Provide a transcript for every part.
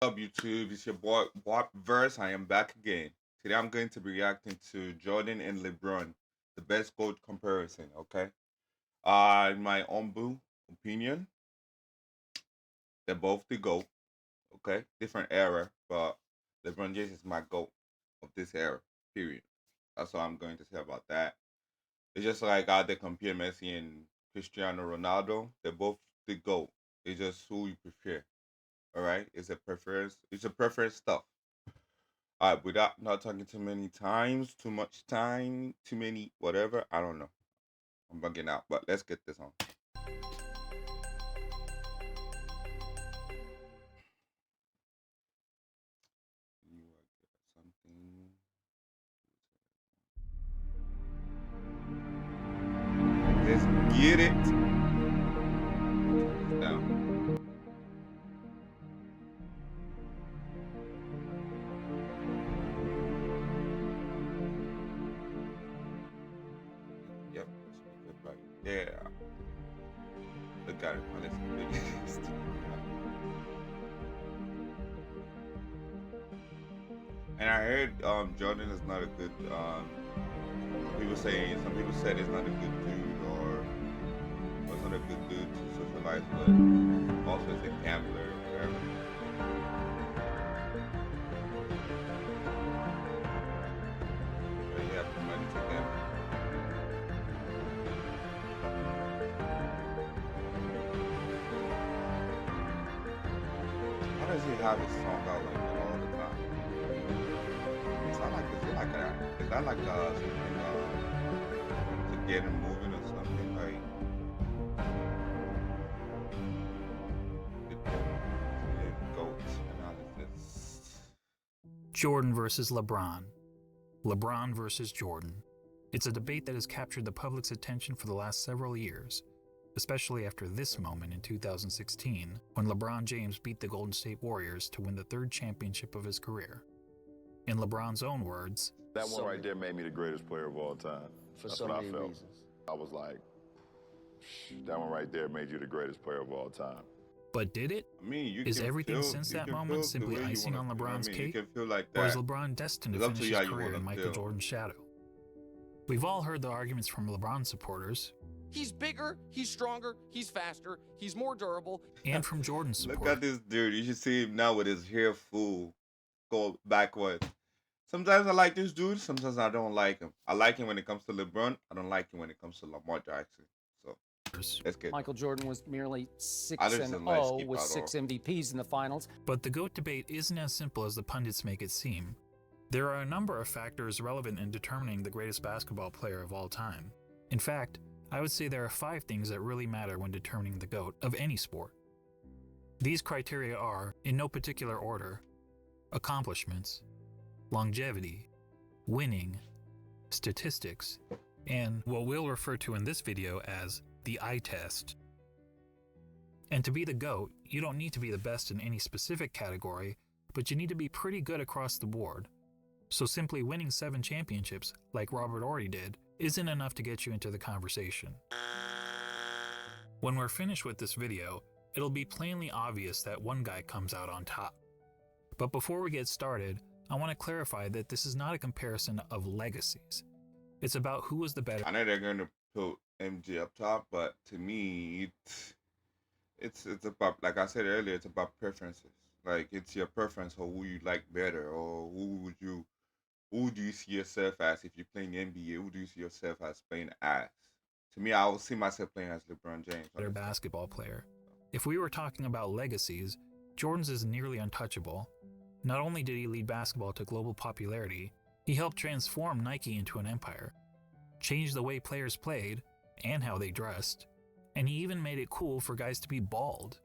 Up YouTube? It's your boy Warp Verse. I am back again. Today I'm going to be reacting to Jordan and LeBron, the best GOAT comparison. Okay. In my humble opinion, they're both the GOAT. Okay, different era, but LeBron James is my GOAT of this era. Period. That's all I'm going to say about that. It's just like how they compare Messi and Cristiano Ronaldo. They're both the GOAT. It's just who you prefer. All right. It's a preference. It's a preference stuff. Without not talking too many times, too much time, too many whatever. I don't know. I'm bugging out, but let's get this on. You something. Let's get it. Turn this down. Yep, let's keep it right there. Look at it. Now let's keep it. And I heard Jordan is not a good some people said he's not a good dude or it's not a good dude to socialize with. Also is a gambler or whatever. But he has the money to gamble. How does he have his song out like that all the time? It's not like is that like something to get him moving or something like the goats analysis. Jordan versus LeBron. LeBron versus Jordan. It's a debate that has captured the public's attention for the last several years, especially after this moment in 2016 when LeBron James beat the Golden State Warriors to win the third championship of his career. In LeBron's own words, that one right there made me the greatest player of all time. That's what I felt. Reasons. I was like, that one right there made you the greatest player of all time. But did it? I mean, Is everything since that moment simply icing on LeBron's cake? You can feel like that. Or is LeBron destined to finish his career in Michael Jordan's shadow? We've all heard the arguments from LeBron supporters. He's bigger, he's stronger, he's faster, he's more durable. And from Jordan supporters. Look at this dude. You should see him now with his hair full, go backward. Sometimes I like this dude, sometimes I don't like him. I like him when it comes to LeBron. I don't like him when it comes to Lamar Jackson. So let's get Michael Jordan was merely 6-0 with 6 MVPs in the finals. But the GOAT debate isn't as simple as the pundits make it seem. There are a number of factors relevant in determining the greatest basketball player of all time. In fact, I would say there are 5 things that really matter when determining the GOAT of any sport. These criteria are, in no particular order, accomplishments, longevity, winning, statistics, and what we'll refer to in this video as the eye test. And to be the GOAT, you don't need to be the best in any specific category, but you need to be pretty good across the board. So simply winning 7 championships, like Robert Horry did, isn't enough to get you into the conversation. When we're finished with this video, it'll be plainly obvious that one guy comes out on top. But before we get started, I want to clarify that this is not a comparison of legacies. It's about who was the better. I know they're going to put MJ up top, but to me, it's about, like I said earlier, it's about preferences. Like, it's your preference or who you like better, or who do you see yourself as if you're playing NBA? Who do you see yourself as playing as? To me, I would see myself playing as LeBron James. Better basketball player. If we were talking about legacies, Jordan's is nearly untouchable. Not only did he lead basketball to global popularity, he helped transform Nike into an empire, changed the way players played and how they dressed, and he even made it cool for guys to be bald.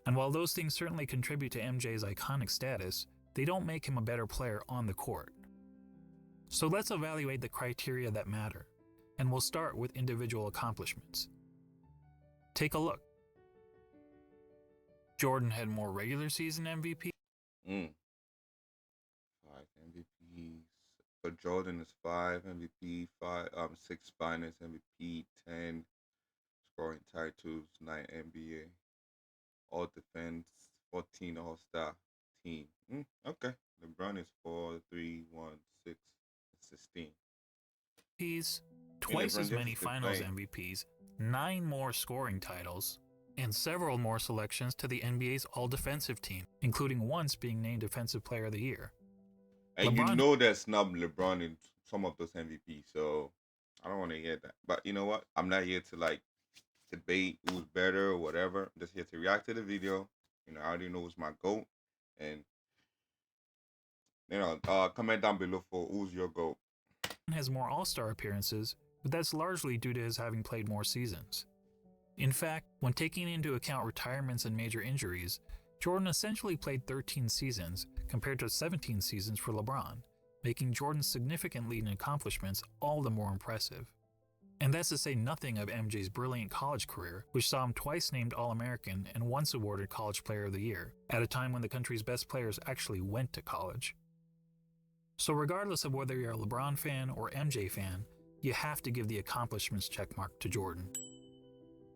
And while those things certainly contribute to MJ's iconic status, they don't make him a better player on the court. So let's evaluate the criteria that matter, and we'll start with individual accomplishments. Take a look. Jordan had more regular season MVP. 5 MVPs. For Jordan is 5 MVP, 6 Finals MVP, 10 scoring titles, 9 NBA, All Defense, 14 All-Star team. Okay. LeBron is 4, 3, 1, 6, 16. He's Hey, twice LeBron as James many is still finals playing. MVPs, 9 more scoring titles, and several more selections to the NBA's all-defensive team, including once being named Defensive Player of the Year. And you LeBron know that snub LeBron in some of those MVPs, so I don't want to hear that. But you know what? I'm not here to like debate who's better or whatever. I'm just here to react to the video. I already know who's my GOAT. And comment down below for who's your GOAT. has more All-Star appearances, but that's largely due to his having played more seasons. In fact, when taking into account retirements and major injuries, Jordan essentially played 13 seasons compared to 17 seasons for LeBron, making Jordan's significant lead in accomplishments all the more impressive. And that's to say nothing of MJ's brilliant college career, which saw him twice named All-American and once awarded College Player of the Year, at a time when the country's best players actually went to college. So regardless of whether you're a LeBron fan or MJ fan, you have to give the accomplishments checkmark to Jordan.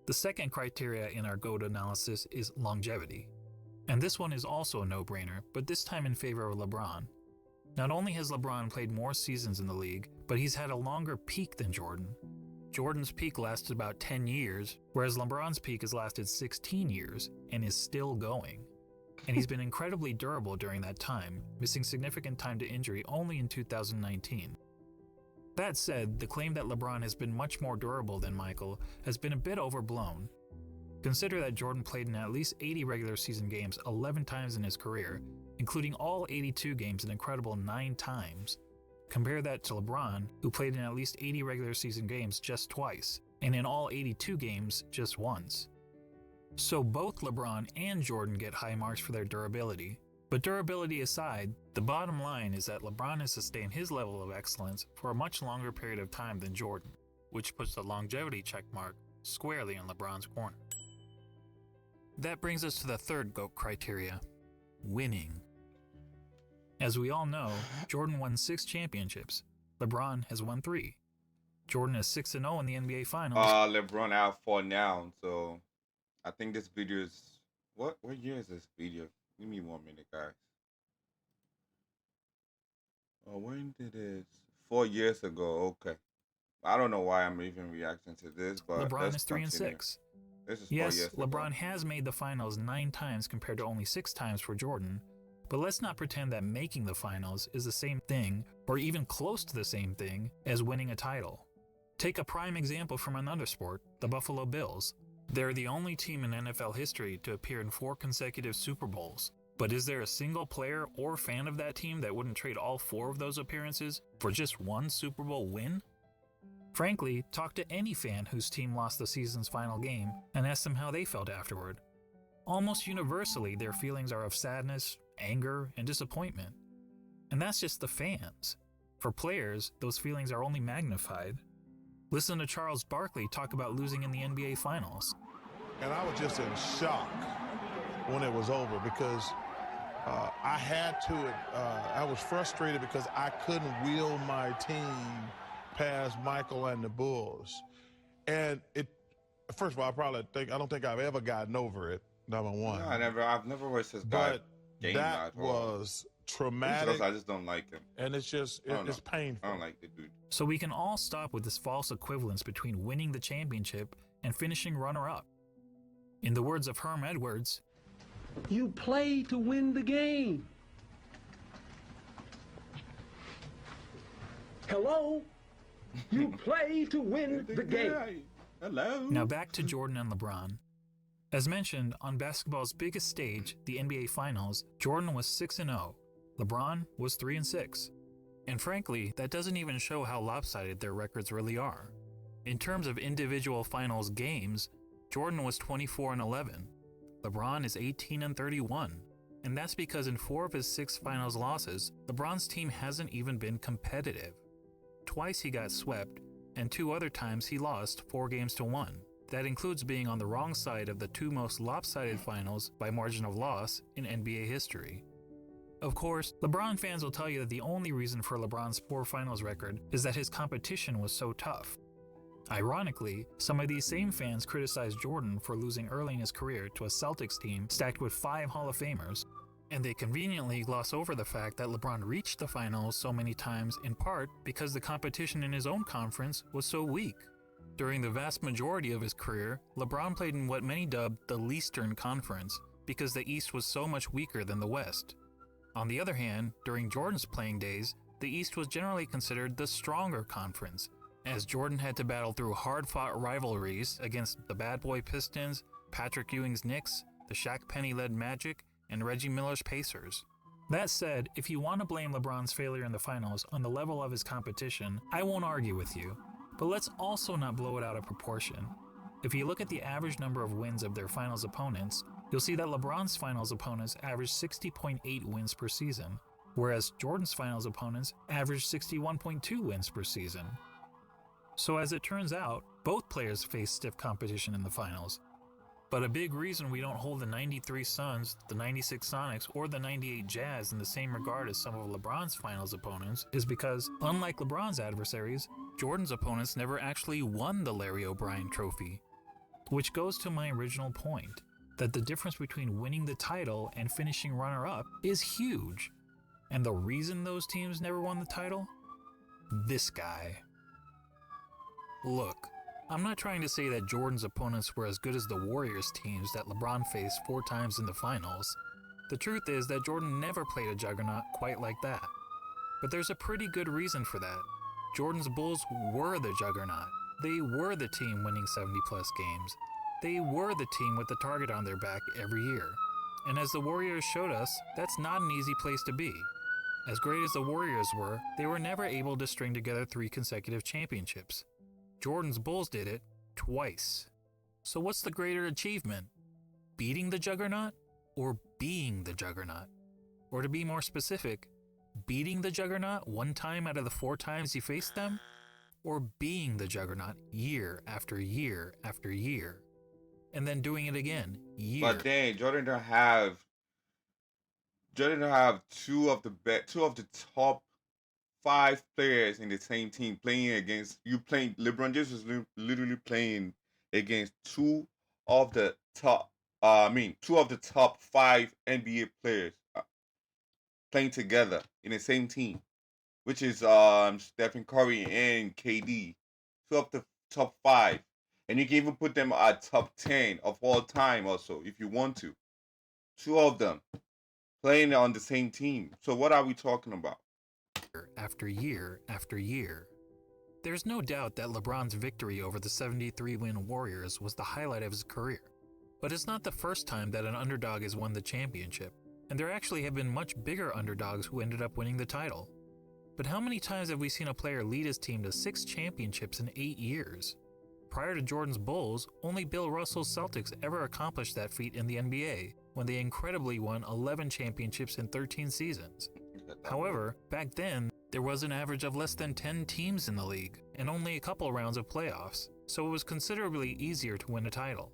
The second criteria in our GOAT analysis is longevity. And this one is also a no-brainer, but this time in favor of LeBron. Not only has LeBron played more seasons in the league, but he's had a longer peak than Jordan. Jordan's peak lasted about 10 years, whereas LeBron's peak has lasted 16 years and is still going. And he's been incredibly durable during that time, missing significant time to injury only in 2019. That said, the claim that LeBron has been much more durable than Michael has been a bit overblown. Consider that Jordan played in at least 80 regular season games 11 times in his career, including all 82 games an incredible 9 times. Compare that to LeBron, who played in at least 80 regular season games just twice, and in all 82 games just once. So both LeBron and Jordan get high marks for their durability. But durability aside, the bottom line is that LeBron has sustained his level of excellence for a much longer period of time than Jordan, which puts the longevity checkmark squarely in LeBron's corner. That brings us to the third GOAT criteria: winning. As we all know, Jordan won 6 championships. LeBron has won 3. Jordan is 6-0 in the NBA Finals. LeBron out 4 now, so I think this video is what year is this video? Give me 1 minute, guys. Oh, when did this? 4 years ago. Okay. I don't know why I'm even reacting to this, but LeBron is 3-6. This is 4 yes, years LeBron ago. has made the finals 9 times compared to only 6 times for Jordan, but let's not pretend that making the finals is the same thing, or even close to the same thing, as winning a title. Take a prime example from another sport, the Buffalo Bills. They're the only team in NFL history to appear in 4 consecutive Super Bowls. But is there a single player or fan of that team that wouldn't trade all 4 of those appearances for just 1 Super Bowl win? Frankly, talk to any fan whose team lost the season's final game and ask them how they felt afterward. Almost universally, their feelings are of sadness, anger, and disappointment. And that's just the fans. For players, those feelings are only magnified. Listen to Charles Barkley talk about losing in the NBA Finals. And I was just in shock when it was over because I was frustrated because I couldn't wheel my team past Michael and the Bulls. And first of all, I don't think I've ever gotten over it, number one. No, I've never watched this guy game that was traumatic. I just don't like him. And it's painful. I don't like the dude. So we can all stop with this false equivalence between winning the championship and finishing runner-up. In the words of Herm Edwards, you play to win the game. Hello? You play to win the game. Hello? Now back to Jordan and LeBron. As mentioned, on basketball's biggest stage, the NBA Finals, Jordan was 6-0. LeBron was 3-6. And frankly, that doesn't even show how lopsided their records really are. In terms of individual finals games, Jordan was 24-11. LeBron is 18-31. And that's because in 4 of his 6 finals losses, LeBron's team hasn't even been competitive. Twice he got swept, and 2 other times he lost 4-1. That includes being on the wrong side of the 2 most lopsided finals by margin of loss in NBA history. Of course, LeBron fans will tell you that the only reason for LeBron's poor finals record is that his competition was so tough. Ironically, some of these same fans criticized Jordan for losing early in his career to a Celtics team stacked with 5 Hall of Famers. And they conveniently gloss over the fact that LeBron reached the finals so many times in part because the competition in his own conference was so weak. During the vast majority of his career, LeBron played in what many dubbed the Leastern Conference because the East was so much weaker than the West. On the other hand, during Jordan's playing days, the East was generally considered the stronger conference, as Jordan had to battle through hard-fought rivalries against the Bad Boy Pistons, Patrick Ewing's Knicks, the Shaq Penny-led Magic, and Reggie Miller's Pacers. That said, if you want to blame LeBron's failure in the finals on the level of his competition, I won't argue with you. But let's also not blow it out of proportion. If you look at the average number of wins of their finals opponents, you'll see that LeBron's finals opponents averaged 60.8 wins per season, whereas Jordan's finals opponents averaged 61.2 wins per season. So as it turns out, both players face stiff competition in the finals. But a big reason we don't hold the 93 Suns, the 96 Sonics, or the 98 Jazz in the same regard as some of LeBron's finals opponents is because, unlike LeBron's adversaries, Jordan's opponents never actually won the Larry O'Brien Trophy. Which goes to my original point, that the difference between winning the title and finishing runner-up is huge. And the reason those teams never won the title? This guy. Look, I'm not trying to say that Jordan's opponents were as good as the Warriors teams that LeBron faced 4 times in the finals. The truth is that Jordan never played a juggernaut quite like that. But there's a pretty good reason for that. Jordan's Bulls were the juggernaut. They were the team winning 70-plus games. They were the team with the target on their back every year. And as the Warriors showed us, that's not an easy place to be. As great as the Warriors were, they were never able to string together 3 consecutive championships. Jordan's Bulls did it twice. So what's the greater achievement? Beating the juggernaut or being the juggernaut? Or to be more specific, beating the juggernaut 1 time out of the 4 times you faced them? Or being the juggernaut year after year after year? And then doing it again, year. But dang, Jordan don't have 2 of the top 5 players in the same team playing against you. Playing LeBron James was literally playing against 2 of the top 2 of the top 5 NBA players playing together in the same team, which is Stephen Curry and KD. 2 of the top 5, and you can even put them at top 10 of all time also if you want to. 2 of them playing on the same team. So what are we talking about? After year after year. There's no doubt that LeBron's victory over the 73-win Warriors was the highlight of his career. But it's not the first time that an underdog has won the championship, and there actually have been much bigger underdogs who ended up winning the title. But how many times have we seen a player lead his team to 6 championships in 8 years? Prior to Jordan's Bulls, only Bill Russell's Celtics ever accomplished that feat in the NBA, when they incredibly won 11 championships in 13 seasons. However, back then, there was an average of less than 10 teams in the league, and only a couple rounds of playoffs, so it was considerably easier to win a title.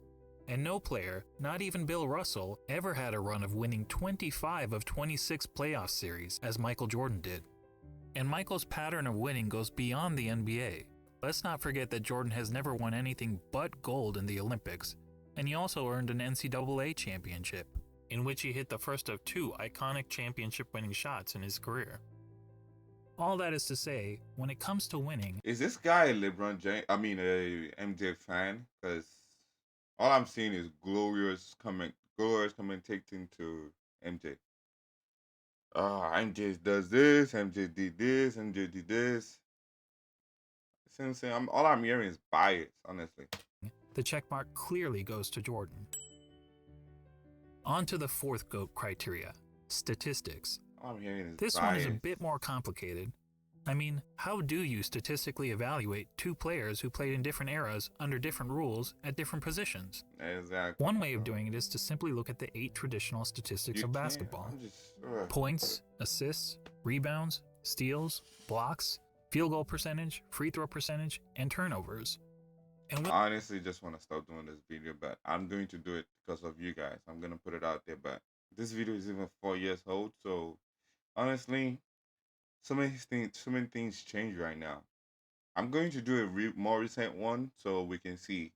And no player, not even Bill Russell, ever had a run of winning 25 of 26 playoff series, as Michael Jordan did. And Michael's pattern of winning goes beyond the NBA. Let's not forget that Jordan has never won anything but gold in the Olympics, and he also earned an NCAA championship, in which he hit the first of 2 iconic championship-winning shots in his career. All that is to say, when it comes to winning... Is this guy a LeBron James, a MJ fan? Because all I'm seeing is glorious commentating to MJ. MJ does this, MJ did this, MJ did this. See what I'm saying? All I'm hearing is bias, honestly. The checkmark clearly goes to Jordan. On to the 4th GOAT criteria, statistics. All I'm hearing is this bias. One is a bit more complicated. I mean, how do you statistically evaluate 2 players who played in different eras under different rules at different positions? Exactly. One way of doing it is to simply look at the 8 traditional statistics of basketball. Points, assists, rebounds, steals, blocks, field goal percentage, free throw percentage, and turnovers. And I honestly just want to stop doing this video, but I'm going to do it because of you guys. I'm going to put it out there, but this video is even 4 years old, so honestly, so many things change right now. I'm going to do a more recent one so we can see.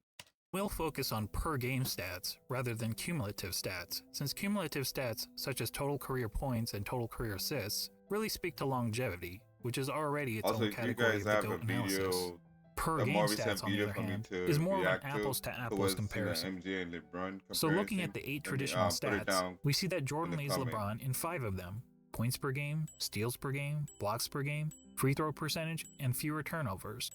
We'll focus on per-game stats rather than cumulative stats, since cumulative stats such as total career points and total career assists really speak to longevity, which is already its own category of the GOAT analysis. Per-game stats, on the other hand, is more of an apples-to-apples comparison. MJ and LeBron So looking at the 8 traditional stats, we see that Jordan leads LeBron in 5 of them: points per game, steals per game, blocks per game, free throw percentage, and fewer turnovers.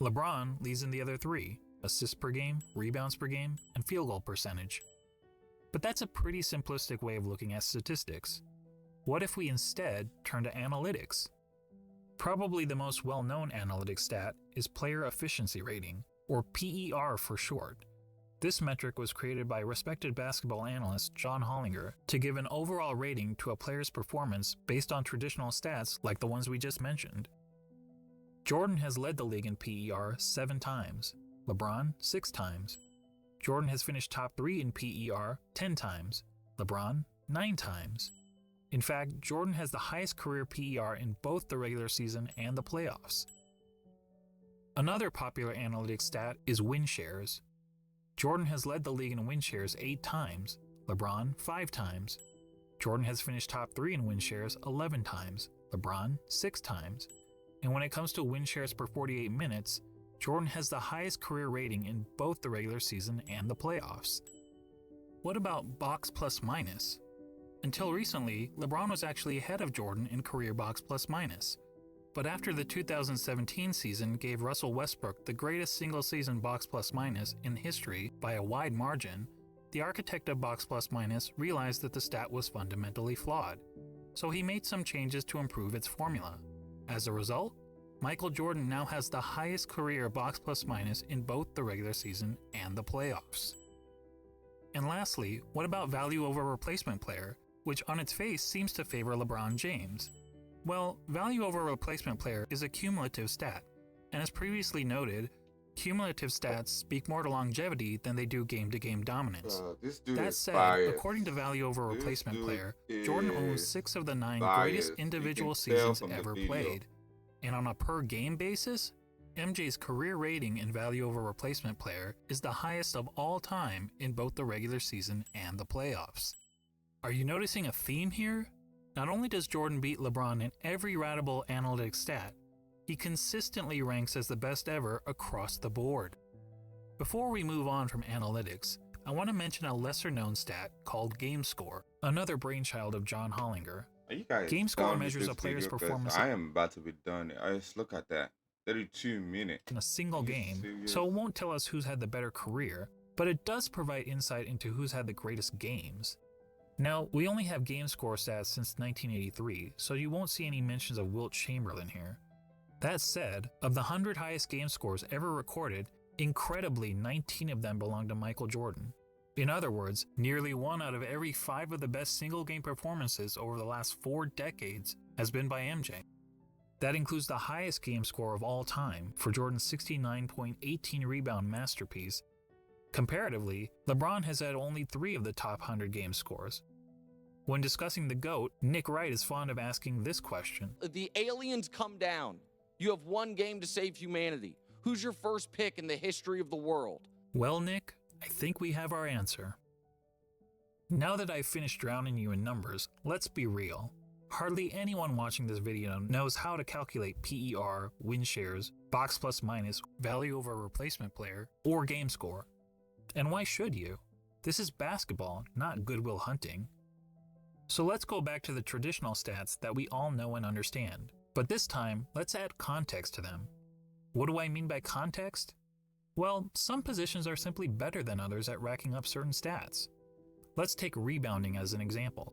LeBron leads in the other 3: assists per game, rebounds per game, and field goal percentage. But that's a pretty simplistic way of looking at statistics. What if we instead turn to analytics? Probably the most well-known analytic stat is player efficiency rating, or PER for short. This metric was created by respected basketball analyst John Hollinger to give an overall rating to a player's performance based on traditional stats like the ones we just mentioned. Jordan has led the league in PER 7 times, LeBron 6 times. Jordan has finished top 3 in PER 10 times, LeBron 9 times. In fact, Jordan has the highest career PER in both the regular season and the playoffs. Another popular analytics stat is win shares. Jordan has led the league in win shares 8 times, LeBron 5 times. Jordan has finished top 3 in win shares 11 times, LeBron 6 times. And when it comes to win shares per 48 minutes, Jordan has the highest career rating in both the regular season and the playoffs. What about box plus minus? Until recently, LeBron was actually ahead of Jordan in career box plus minus. But after the 2017 season gave Russell Westbrook the greatest single-season box plus minus in history by a wide margin, the architect of box plus minus realized that the stat was fundamentally flawed. So he made some changes to improve its formula. As a result, Michael Jordan now has the highest career box plus minus in both the regular season and the playoffs. And lastly, what about value over replacement player, which on its face seems to favor LeBron James? Well, value over replacement player is a cumulative stat, and as previously noted, cumulative stats speak more to longevity than they do game-to-game dominance. That said, according to value over replacement player, Jordan owns 6 of the 9 greatest individual seasons ever played. And on a per-game basis, MJ's career rating in value over replacement player is the highest of all time in both the regular season and the playoffs. Are you noticing a theme here? Not only does Jordan beat LeBron in every ratable analytic stat, he consistently ranks as the best ever across the board. Before we move on from analytics, I want to mention a lesser-known stat called game score, another brainchild of John Hollinger. Game score measures a player's performance. I am about to be done. Just look at that. 32 minutes. In a single game, so it won't tell us who's had the better career, but it does provide insight into who's had the greatest games. Now, we only have game score stats since 1983, so you won't see any mentions of Wilt Chamberlain here. That said, of the 100 highest game scores ever recorded, incredibly 19 of them belong to Michael Jordan. In other words, nearly 1 out of every 5 of the best single-game performances over the last 4 decades has been by MJ. That includes the highest game score of all time for Jordan's 69.18 rebound masterpiece. Comparatively, LeBron has had only 3 of the top 100 game scores. When discussing the GOAT, Nick Wright is fond of asking this question. The aliens come down. You have 1 game to save humanity. Who's your first pick in the history of the world? Well, Nick, I think we have our answer. Now that I've finished drowning you in numbers, let's be real. Hardly anyone watching this video knows how to calculate PER, win shares, box plus minus, value over replacement player, or game score. And why should you? This is basketball, not Good Will Hunting. So let's go back to the traditional stats that we all know and understand. But this time, let's add context to them. What do I mean by context? Well, some positions are simply better than others at racking up certain stats. Let's take rebounding as an example.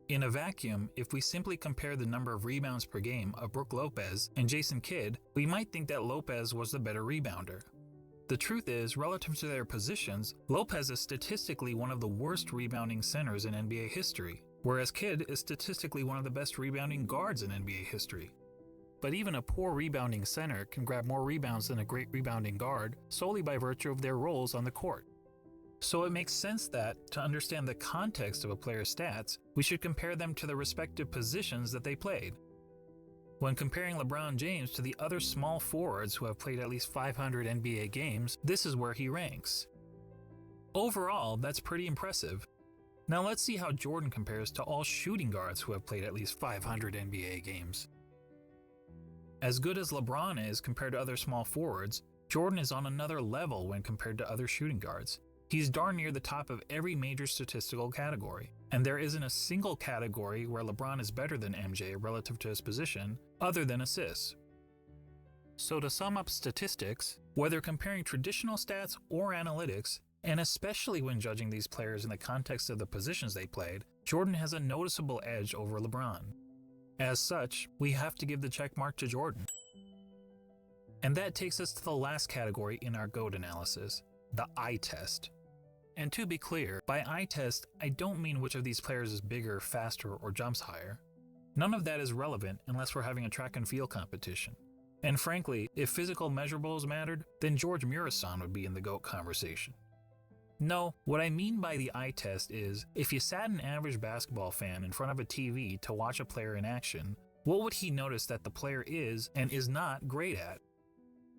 In a vacuum, if we simply compare the number of rebounds per game of Brook Lopez and Jason Kidd, we might think that Lopez was the better rebounder. The truth is, relative to their positions, Lopez is statistically one of the worst rebounding centers in NBA history, whereas Kidd is statistically one of the best rebounding guards in NBA history. But even a poor rebounding center can grab more rebounds than a great rebounding guard solely by virtue of their roles on the court. So it makes sense that, to understand the context of a player's stats, we should compare them to the respective positions that they played. When comparing LeBron James to the other small forwards who have played at least 500 NBA games, this is where he ranks. Overall, that's pretty impressive. Now let's see how Jordan compares to all shooting guards who have played at least 500 NBA games. As good as LeBron is compared to other small forwards, Jordan is on another level when compared to other shooting guards. He's darn near the top of every major statistical category, and there isn't a single category where LeBron is better than MJ relative to his position, other than assists. So to sum up statistics, whether comparing traditional stats or analytics, and especially when judging these players in the context of the positions they played, Jordan has a noticeable edge over LeBron. As such, we have to give the check mark to Jordan. And that takes us to the last category in our GOAT analysis, the eye test. And to be clear, by eye test, I don't mean which of these players is bigger, faster, or jumps higher. None of that is relevant unless we're having a track and field competition. And frankly, if physical measurables mattered, then George Murasan would be in the GOAT conversation. No, what I mean by the eye test is, if you sat an average basketball fan in front of a TV to watch a player in action, what would he notice that the player is and is not great at?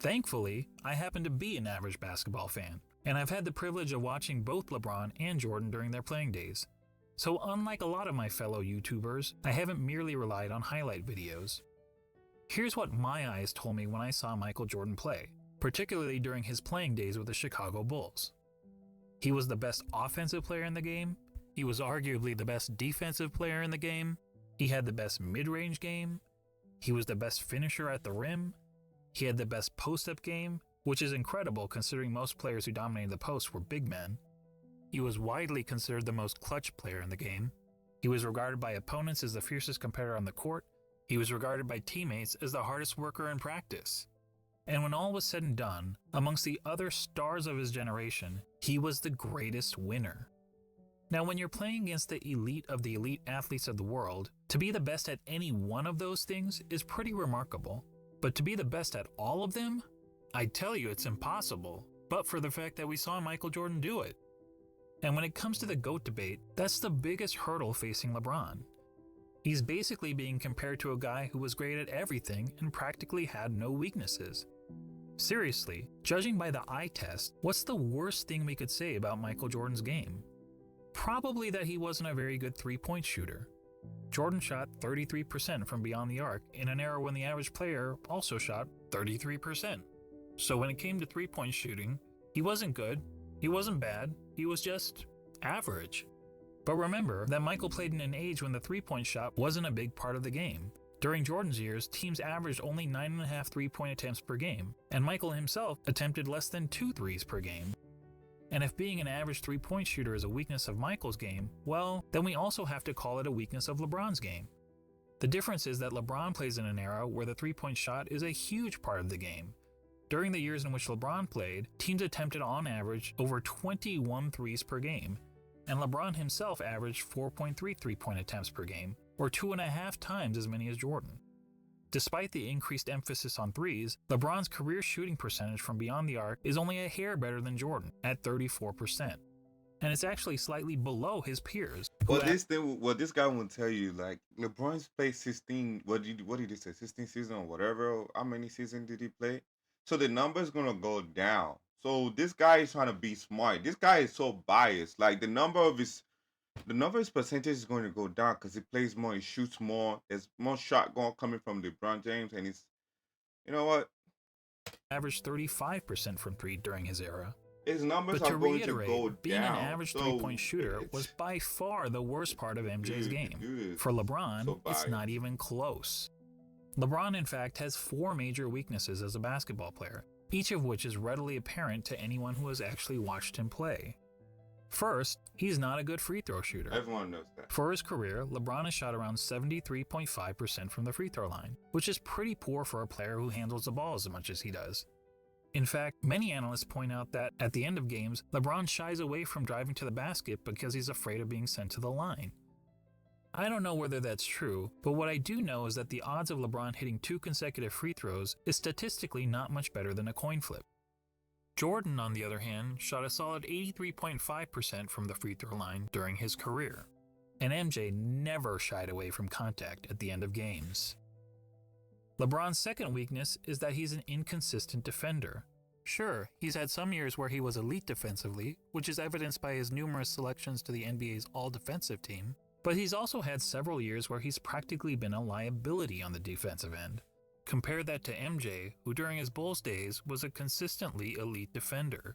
Thankfully, I happen to be an average basketball fan, and I've had the privilege of watching both LeBron and Jordan during their playing days. So unlike a lot of my fellow YouTubers, I haven't merely relied on highlight videos. Here's what my eyes told me when I saw Michael Jordan play, particularly during his playing days with the Chicago Bulls. He was the best offensive player in the game, he was arguably the best defensive player in the game, he had the best mid-range game, he was the best finisher at the rim, he had the best post-up game, which is incredible considering most players who dominated the post were big men. He was widely considered the most clutch player in the game. He was regarded by opponents as the fiercest competitor on the court. He was regarded by teammates as the hardest worker in practice. And when all was said and done, amongst the other stars of his generation, he was the greatest winner. Now, when you're playing against the elite of the elite athletes of the world, to be the best at any one of those things is pretty remarkable. But to be the best at all of them? I tell you it's impossible, but for the fact that we saw Michael Jordan do it. And when it comes to the GOAT debate, that's the biggest hurdle facing LeBron. He's basically being compared to a guy who was great at everything and practically had no weaknesses. Seriously, judging by the eye test, what's the worst thing we could say about Michael Jordan's game? Probably that he wasn't a very good three-point shooter. Jordan shot 33% from beyond the arc in an era when the average player also shot 33%. So when it came to three-point shooting, he wasn't good, he wasn't bad, he was just average. But remember that Michael played in an age when the three-point shot wasn't a big part of the game. During Jordan's years, teams averaged only 9.5 three-point attempts per game, and Michael himself attempted less than 2 threes per game. And if being an average three-point shooter is a weakness of Michael's game, well, then we also have to call it a weakness of LeBron's game. The difference is that LeBron plays in an era where the three-point shot is a huge part of the game. During the years in which LeBron played, teams attempted on average over 21 threes per game, and LeBron himself averaged 4.3 three-point attempts per game, or 2.5 times as many as Jordan. Despite the increased emphasis on threes, LeBron's career shooting percentage from beyond the arc is only a hair better than Jordan, at 34%. And it's actually slightly below his peers. Well, this guy will tell you, like, LeBron's played 16, what did he say, 16 seasons or whatever, how many seasons did he play? So the number's gonna go down. So this guy is trying to be smart. This guy is so biased. Like, the number of his percentage is going to go down because he plays more, he shoots more, there's more shot coming from LeBron James, and he's, you know what? Averaged 35% from three during his era. His numbers are going to go down. Being an average three-point shooter was by far the worst part of MJ's game. For LeBron, it's not even close. LeBron, in fact, has 4 major weaknesses as a basketball player, each of which is readily apparent to anyone who has actually watched him play. First, he's not a good free throw shooter. Everyone knows that. For his career, LeBron has shot around 73.5% from the free throw line, which is pretty poor for a player who handles the ball as much as he does. In fact, many analysts point out that, at the end of games, LeBron shies away from driving to the basket because he's afraid of being sent to the line. I don't know whether that's true, but what I do know is that the odds of LeBron hitting 2 consecutive free throws is statistically not much better than a coin flip. Jordan, on the other hand, shot a solid 83.5% from the free throw line during his career, and MJ never shied away from contact at the end of games. LeBron's second weakness is that he's an inconsistent defender. Sure, he's had some years where he was elite defensively, which is evidenced by his numerous selections to the NBA's all-defensive team, but he's also had several years where he's practically been a liability on the defensive end. Compare that to MJ, who during his Bulls days was a consistently elite defender.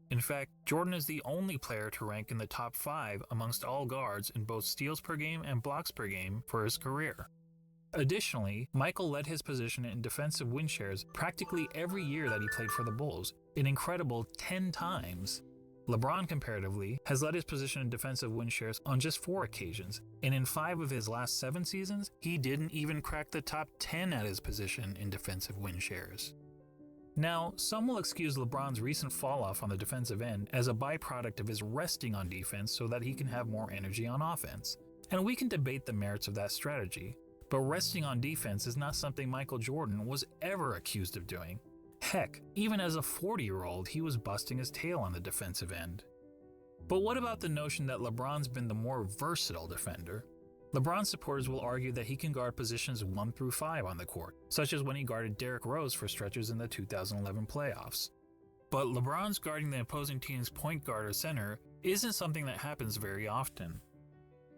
In fact, Jordan is the only player to rank in the top 5 amongst all guards in both steals per game and blocks per game for his career. Additionally, Michael led his position in defensive win shares practically every year that he played for the Bulls, an incredible 10 times. LeBron, comparatively, has led his position in defensive win shares on just 4 occasions, and in 5 of his last 7 seasons, he didn't even crack the top 10 at his position in defensive win shares. Now, some will excuse LeBron's recent falloff on the defensive end as a byproduct of his resting on defense so that he can have more energy on offense. And we can debate the merits of that strategy, but resting on defense is not something Michael Jordan was ever accused of doing. Heck, even as a 40-year-old, he was busting his tail on the defensive end. But what about the notion that LeBron's been the more versatile defender? LeBron supporters will argue that he can guard positions 1 through 5 on the court, such as when he guarded Derrick Rose for stretches in the 2011 playoffs. But LeBron's guarding the opposing team's point guard or center isn't something that happens very often.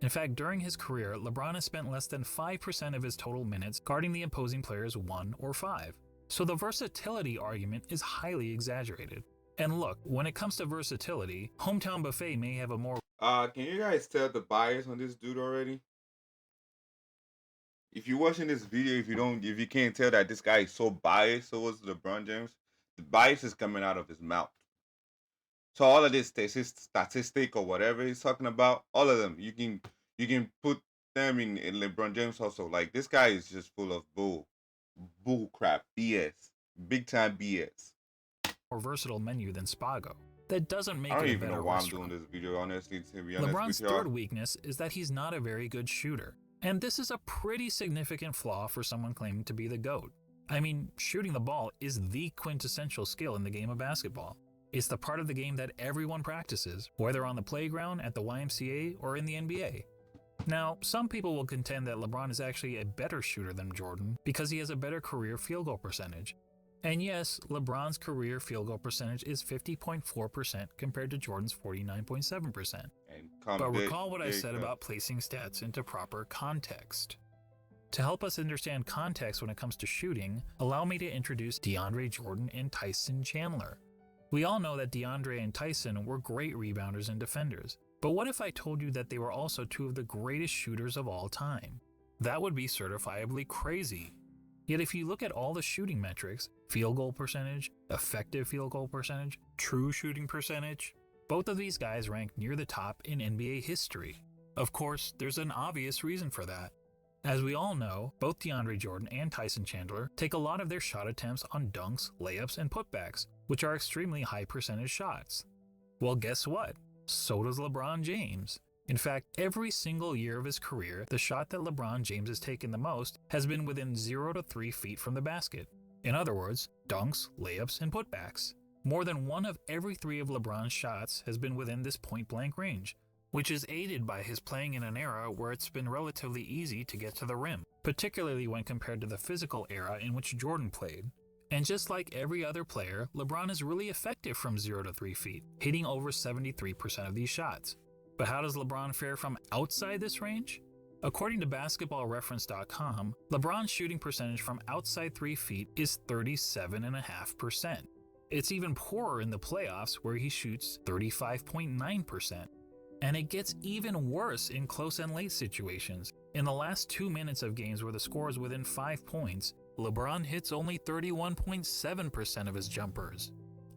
In fact, during his career, LeBron has spent less than 5% of his total minutes guarding the opposing players 1 or 5. So the versatility argument is highly exaggerated. And look, when it comes to versatility, Hometown Buffet may have a more Can you guys tell the bias on this dude already? If you're watching this video, if you can't tell that this guy is so biased towards LeBron James, the bias is coming out of his mouth. So all of this statistic or whatever he's talking about, all of them, you can put them in LeBron James also. Like, this guy is just full of bull crap, BS, big time BS. more versatile menu than Spago. That doesn't make it a better restaurant. I don't even know why I'm doing this video, honestly, to be honest LeBron's with y'all. third weakness is that he's not a very good shooter. And this is a pretty significant flaw for someone claiming to be the GOAT. I mean, shooting the ball is the quintessential skill in the game of basketball. It's the part of the game that everyone practices, whether on the playground, at the YMCA, or in the NBA. Now, some people will contend that LeBron is actually a better shooter than Jordan because he has a better career field goal percentage. And yes, LeBron's career field goal percentage is 50.4% compared to Jordan's 49.7%. But recall what I said about placing stats into proper context. To help us understand context when it comes to shooting, allow me to introduce DeAndre Jordan and Tyson Chandler. We all know that DeAndre and Tyson were great rebounders and defenders, but what if I told you that they were also 2 of the greatest shooters of all time? That would be certifiably crazy. Yet if you look at all the shooting metrics, field goal percentage, effective field goal percentage, true shooting percentage, both of these guys rank near the top in NBA history. Of course, there's an obvious reason for that. As we all know, both DeAndre Jordan and Tyson Chandler take a lot of their shot attempts on dunks, layups, and putbacks, which are extremely high percentage shots. Well, guess what? So does LeBron James. In fact, every single year of his career, the shot that LeBron James has taken the most has been within 0 to 3 feet from the basket. In other words, dunks, layups, and putbacks. More than 1 of every 3 of LeBron's shots has been within this point-blank range, which is aided by his playing in an era where it's been relatively easy to get to the rim, particularly when compared to the physical era in which Jordan played. And just like every other player, LeBron is really effective from 0 to 3 feet, hitting over 73% of these shots. But how does LeBron fare from outside this range? According to basketballreference.com, LeBron's shooting percentage from outside 3 feet is 37.5%. It's even poorer in the playoffs where he shoots 35.9%. And it gets even worse in close and late situations. In the last 2 minutes of games where the score is within 5 points, LeBron hits only 31.7% of his jumpers.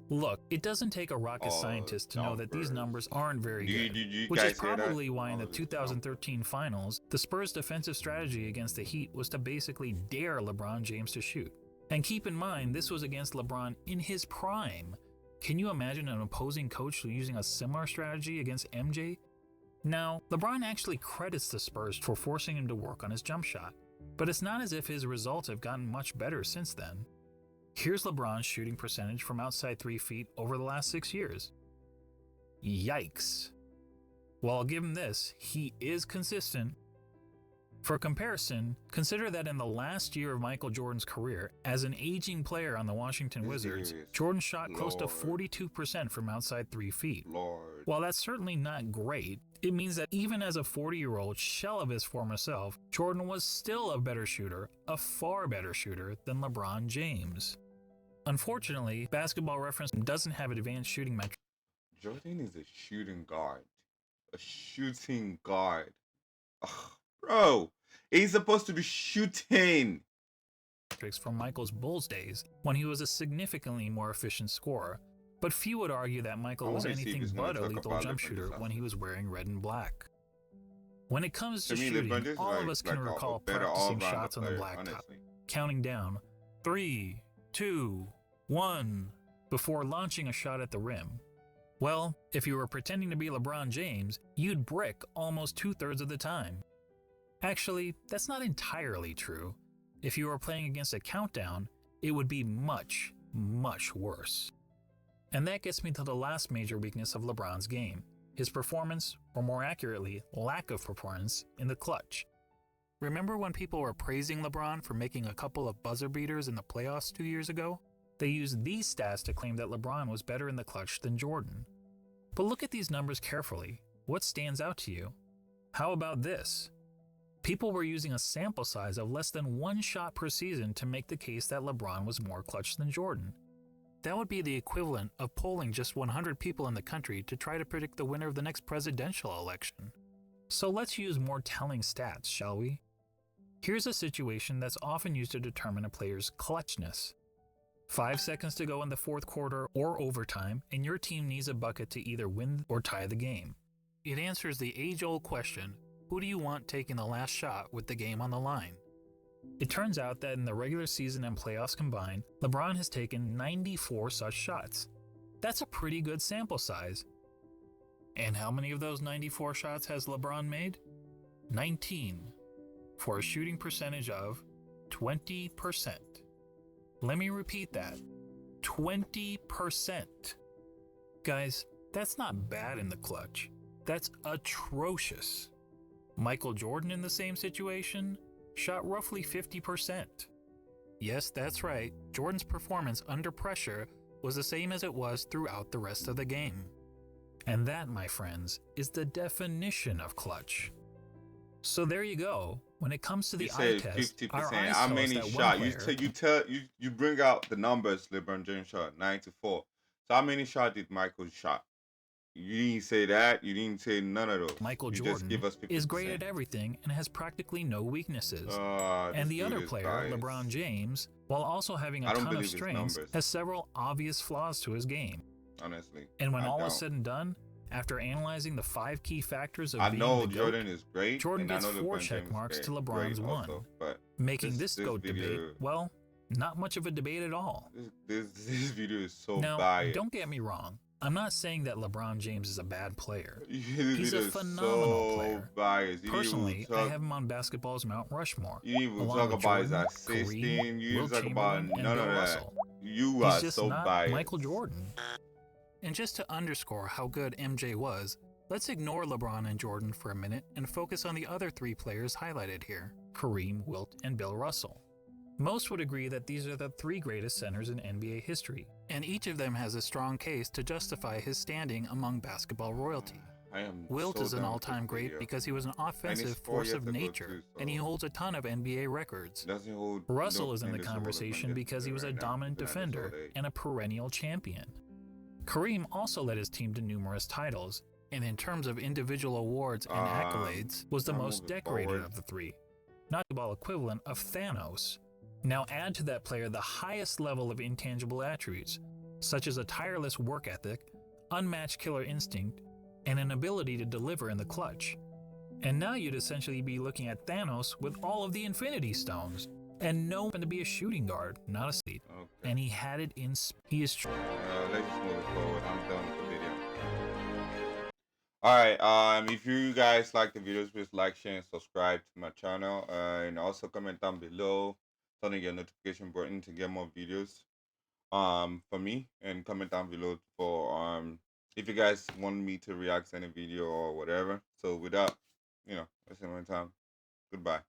Look, it doesn't take a rocket scientist to know that these numbers aren't very good, which is probably why in the 2013 finals, the Spurs' defensive strategy against the Heat was to basically dare LeBron James to shoot. And keep in mind, this was against LeBron in his prime. Can you imagine an opposing coach using a similar strategy against MJ? Now, LeBron actually credits the Spurs for forcing him to work on his jump shot, but it's not as if his results have gotten much better since then. Here's LeBron's shooting percentage from outside 3 feet over the last 6 years. Yikes. Well, I'll give him this, he is consistent. For comparison, consider that in the last year of Michael Jordan's career, as an aging player on the Washington Wizards, Jordan shot close to 42% from outside 3 feet. While that's certainly not great, it means that even as a 40-year-old shell of his former self, Jordan was still a better shooter, a far better shooter than LeBron James. Unfortunately, Basketball Reference doesn't have advanced shooting metrics. Jordan is a shooting guard. A shooting guard. Ugh, bro, he's supposed to be shooting. From Michael's Bulls days, when he was a significantly more efficient scorer. But few would argue that Michael was anything but a lethal jump shooter when he was wearing red and black. When it comes to shooting, all of us can recall practicing shots on the blacktop, counting down 3, 2, 1 before launching a shot at the rim. Well, if you were pretending to be LeBron James, you'd brick almost 2/3 of the time. Actually, that's not entirely true. If you were playing against a countdown, it would be much, much worse. And that gets me to the last major weakness of LeBron's game, his performance, or more accurately, lack of performance, in the clutch. Remember when people were praising LeBron for making a couple of buzzer beaters in the playoffs 2 years ago? They used these stats to claim that LeBron was better in the clutch than Jordan. But look at these numbers carefully. What stands out to you? How about this? People were using a sample size of less than 1 shot per season to make the case that LeBron was more clutch than Jordan. That would be the equivalent of polling just 100 people in the country to try to predict the winner of the next presidential election. So let's use more telling stats, shall we? Here's a situation that's often used to determine a player's clutchness. 5 seconds to go in the fourth quarter or overtime, and your team needs a bucket to either win or tie the game. It answers the age-old question, who do you want taking the last shot with the game on the line? It turns out that in the regular season and playoffs combined, LeBron has taken 94 such shots. That's a pretty good sample size. And how many of those 94 shots has LeBron made? 19, for a shooting percentage of 20%. Let me repeat that. 20%. Guys, that's not bad in the clutch. That's atrocious. Michael Jordan in the same situation shot roughly 50%. Yes, that's right. Jordan's performance under pressure was the same as it was throughout the rest of the game. And that, my friends, is the definition of clutch. So there you go. When it comes to the eye test, 50%. our eyes How tell us many that shots? one player, You bring out the numbers. LeBron James shot 94. So how many shots did Michael shot? You didn't say that. You didn't say none of those. Michael you Jordan, just give us 50%. is great at everything and has practically no weaknesses. And the other player, LeBron James, while also having a ton of strengths, has several obvious flaws to his game. Honestly. And when all is said and done, after analyzing the 5 key factors of I being know the GOAT, Jordan is great. Jordan and gets I know 4 LeBron check James marks is to LeBron's 1, also, but making this GOAT debate, well, not much of a debate at all. This video is so now, biased. Don't get me wrong. I'm not saying that LeBron James is a bad player. He's a phenomenal player. Biased. Personally, I have him on basketball's Mount Rushmore. You didn't even talk about his assisting. You didn't talk about none of that. You are so biased. Michael Jordan. And just to underscore how good MJ was, let's ignore LeBron and Jordan for a minute and focus on the other 3 players highlighted here, Kareem, Wilt, and Bill Russell. Most would agree that these are the 3 greatest centers in NBA history, and each of them has a strong case to justify his standing among basketball royalty. Wilt is an all-time great because he was an offensive force of nature, and he holds a ton of NBA records. Russell is in the conversation because he was a dominant defender and a perennial champion. Kareem also led his team to numerous titles, and in terms of individual awards and accolades, was the most decorated of the 3. Not the ball equivalent of Thanos. Now add to that player the highest level of intangible attributes, such as a tireless work ethic, unmatched killer instinct, and an ability to deliver in the clutch. And now you'd essentially be looking at Thanos with all of the Infinity Stones, and no one to be a shooting guard, not a seed. Okay. And he had it in he is true. Let's just move forward. I'm done with the video. Alright, if you guys like the videos, please like, share, and subscribe to my channel. And also comment down below, turn on your notification button to get more videos for me, and comment down below for if you guys want me to react to any video or whatever. So without wasting my time, Goodbye.